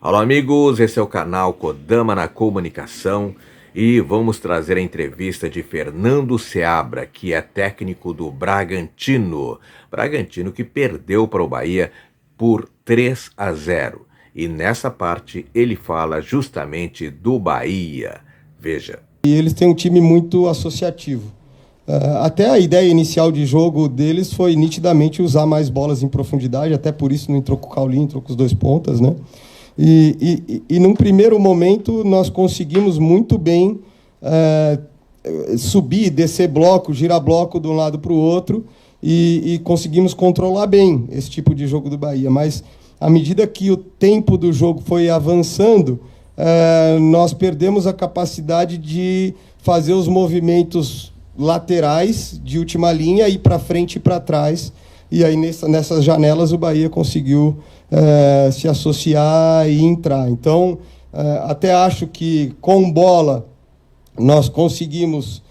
Olá amigos, esse é o canal Kodama na Comunicação e vamos trazer a entrevista de Fernando Seabra, que é técnico do Bragantino. Bragantino que perdeu para o Bahia por 3-0. E nessa parte ele fala justamente do Bahia. Veja. E eles têm um time muito associativo. Até a ideia inicial de jogo deles foi nitidamente usar mais bolas em profundidade, até por isso não entrou com o Caulinho, entrou com os dois pontas, né? E num primeiro momento nós conseguimos muito bem subir, descer bloco, girar bloco de um lado para o outro e conseguimos controlar bem esse tipo de jogo do Bahia. Mas à medida que o tempo do jogo foi avançando, nós perdemos a capacidade de fazer os movimentos laterais de última linha, ir para frente e para trás. E aí, nessas janelas, o Bahia conseguiu se associar e entrar. Então, até acho que, com bola, nós conseguimos,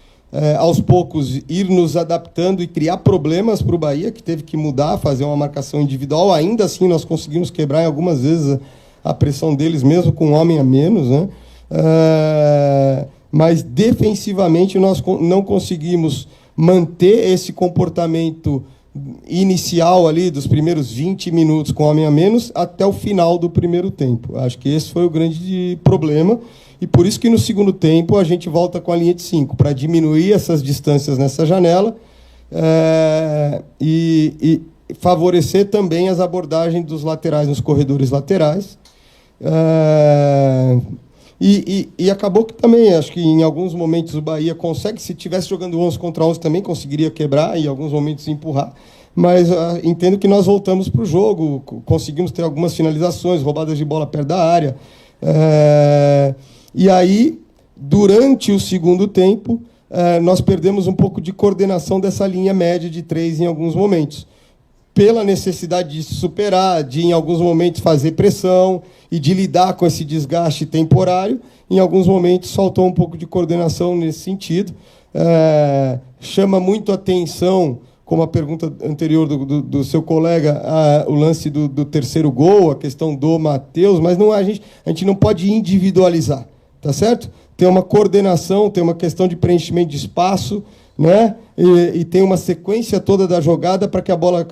aos poucos, ir nos adaptando e criar problemas para o Bahia, que teve que mudar, fazer uma marcação individual. Ainda assim, nós conseguimos quebrar, algumas vezes, a pressão deles, mesmo com um homem a menos, né? Mas, defensivamente, nós não conseguimos manter esse comportamento inicial ali dos primeiros 20 minutos com homem a menos até o final do primeiro tempo. Acho que esse foi o grande problema e por isso que no segundo tempo a gente volta com a linha de 5 para diminuir essas distâncias nessa janela e favorecer também as abordagens dos laterais nos corredores laterais. E acabou que também, acho que em alguns momentos o Bahia consegue, se estivesse jogando 11 contra 11 também conseguiria quebrar e em alguns momentos empurrar, mas entendo que nós voltamos para o jogo, conseguimos ter algumas finalizações, roubadas de bola perto da área, e aí, durante o segundo tempo, nós perdemos um pouco de coordenação dessa linha média de 3 em alguns momentos, pela necessidade de se superar, de, em alguns momentos, fazer pressão e de lidar com esse desgaste temporário. Em alguns momentos, faltou um pouco de coordenação nesse sentido. Chama muito atenção, como a pergunta anterior do seu colega, o lance do terceiro gol, a questão do Matheus, mas não, a gente não pode individualizar, tá certo? Tem uma coordenação, tem uma questão de preenchimento de espaço, né? E tem uma sequência toda da jogada para que a bola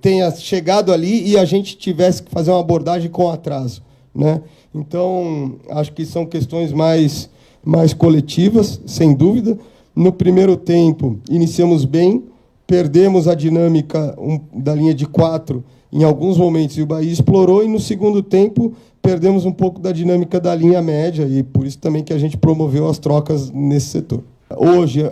tenha chegado ali e a gente tivesse que fazer uma abordagem com atraso, né? Então, acho que são questões mais coletivas, sem dúvida. No primeiro tempo, iniciamos bem, perdemos a dinâmica da linha de 4 em alguns momentos e o Bahia explorou, e no segundo tempo perdemos um pouco da dinâmica da linha média e por isso também que a gente promoveu as trocas nesse setor. Hoje,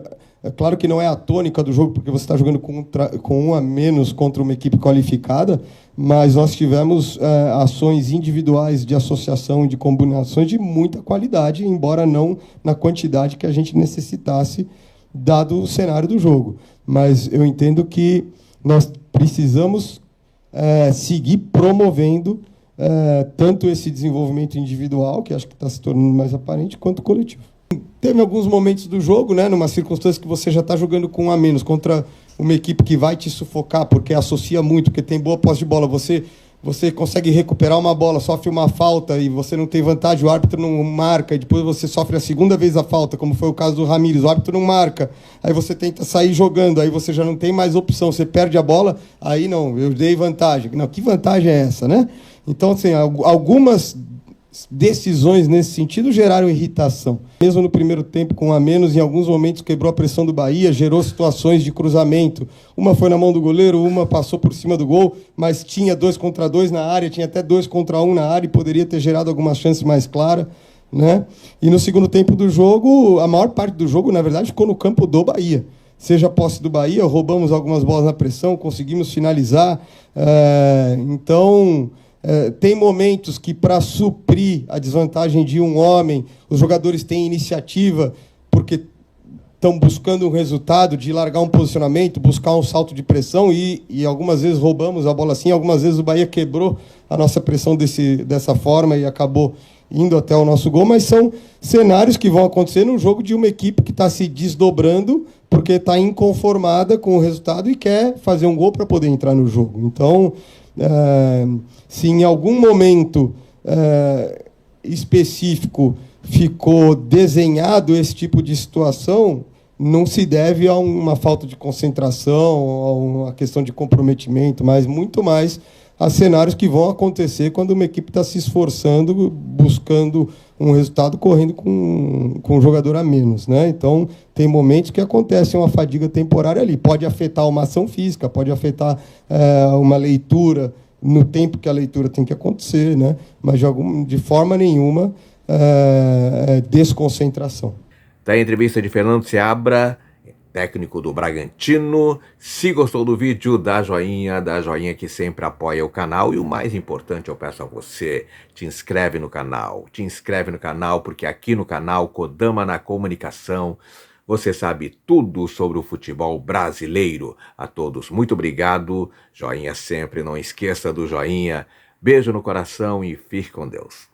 é claro que não é a tônica do jogo, porque você está jogando com um a menos contra uma equipe qualificada, mas nós tivemos ações individuais de associação e de combinações de muita qualidade, embora não na quantidade que a gente necessitasse, dado o cenário do jogo. Mas eu entendo que nós precisamos seguir promovendo tanto esse desenvolvimento individual, que acho que está se tornando mais aparente, quanto coletivo. Teve alguns momentos do jogo, né, numa circunstância que você já está jogando com um a menos contra uma equipe que vai te sufocar, porque associa muito, porque tem boa posse de bola. Você consegue recuperar uma bola, sofre uma falta e você não tem vantagem, o árbitro não marca, e depois você sofre a segunda vez a falta, como foi o caso do Ramírez, o árbitro não marca, aí você tenta sair jogando, aí você já não tem mais opção, você perde a bola, aí não, eu dei vantagem. Não, que vantagem é essa, né? Então, assim, algumas decisões nesse sentido geraram irritação. Mesmo no primeiro tempo, com a menos, em alguns momentos quebrou a pressão do Bahia, gerou situações de cruzamento. Uma foi na mão do goleiro, uma passou por cima do gol, mas tinha 2 contra 2 na área, tinha até 2 contra 1 na área e poderia ter gerado alguma chance mais clara, né? E no segundo tempo do jogo, a maior parte do jogo, na verdade, ficou no campo do Bahia. Seja a posse do Bahia, roubamos algumas bolas na pressão, conseguimos finalizar. Então, tem momentos que, para suprir a desvantagem de um homem, os jogadores têm iniciativa, porque estão buscando um resultado de largar um posicionamento, buscar um salto de pressão, e algumas vezes roubamos a bola assim, algumas vezes o Bahia quebrou a nossa pressão dessa forma e acabou indo até o nosso gol, mas são cenários que vão acontecer no jogo de uma equipe que está se desdobrando porque está inconformada com o resultado e quer fazer um gol para poder entrar no jogo. Então, se em algum momento específico ficou desenhado esse tipo de situação, não se deve a uma falta de concentração, a uma questão de comprometimento, mas muito mais a cenários que vão acontecer quando uma equipe está se esforçando, buscando um resultado, correndo com um jogador a menos, né? Então, tem momentos que acontece uma fadiga temporária ali. Pode afetar uma ação física, pode afetar uma leitura no tempo que a leitura tem que acontecer, né? Mas de forma nenhuma desconcentração. Da entrevista de Fernando Seabra, técnico do Bragantino. Se gostou do vídeo, dá joinha que sempre apoia o canal. E o mais importante, eu peço a você, te inscreve no canal, porque aqui no canal Kodama na Comunicação, você sabe tudo sobre o futebol brasileiro. A todos, muito obrigado. Joinha sempre, não esqueça do joinha. Beijo no coração e fique com Deus.